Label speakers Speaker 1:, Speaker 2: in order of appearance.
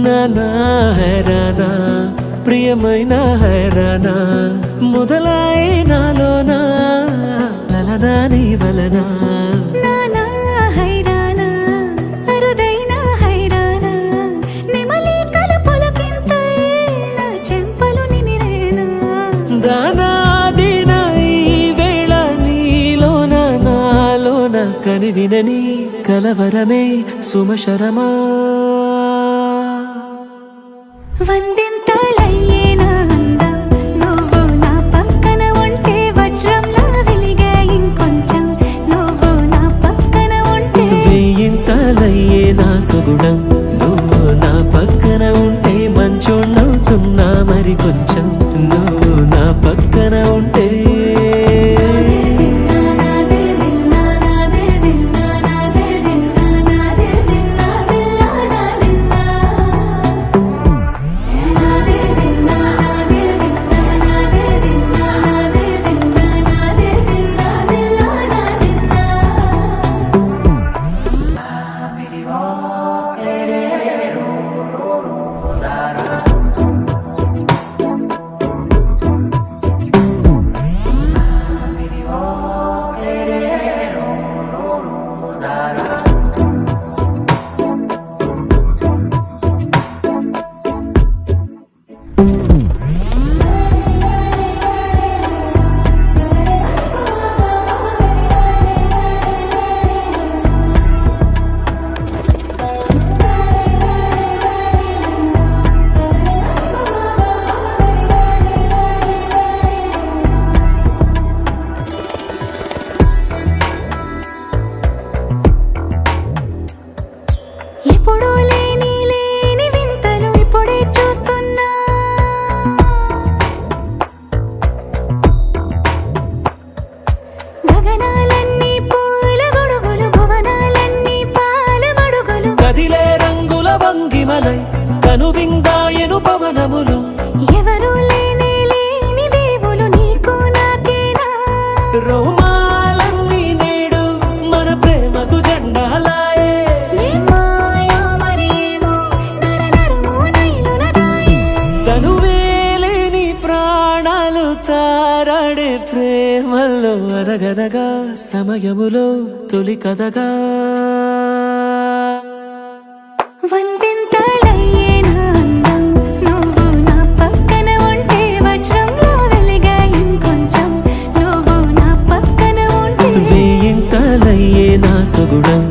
Speaker 1: నానా హైరానా ప్రియమైన హైరానా మొదలై నాలోనా లలనా నీ వలనా
Speaker 2: నానా హైరానా అరుదైన హైరానా నెమలి కలుపులకింతై నా చెంపలు నిమిరేనా
Speaker 1: దానా దినా ఈ వేళ నీలోన నాలోన కనివినని కలవరమే సుమశరమా
Speaker 2: వందింతలయ్యేనా అందం నువ్వు నా పక్కన ఉంటే వజ్రంలా వెలిగే ఇంకొంచెం నువ్వు నా పక్కన ఉంటే
Speaker 1: వెయ్యింతలయ్యే నా సుగుణం నువ్వు నా పక్కన ఉంటే మంచోణ్ణవుతున్నా మరి కొంచెం నువ్వు నా పక్కన ఉంటే
Speaker 2: ఎప్పుడూ లేని వింతలు ఇప్పుడే చూస్తున్నా గగనాలన్నీ పూల గొడుగులు భువనాలన్నీ పాల మడుగులు
Speaker 1: కదిలే రంగుల భంగిమలై కనువిందాయను పవనములు
Speaker 2: ఎవరూ లేని దేవులు నీకు నాకేనా
Speaker 1: రోమాలన్నీ నేడు మన ప్రేమకు జెండాలాయే తనువేలేని ప్రాణాలు తారాడే ప్రేమల్లో అరగనగా సమయములో తొలి కథగా
Speaker 2: వందింతలయ్యేనా అందం నువ్వు నా పక్కన ఉంటే వజ్రంలా వెలిగే ఇంకొంచెం నువ్వు నా పక్కన ఉంటే
Speaker 1: వెయ్యింతలయ్యే నా సుగుణం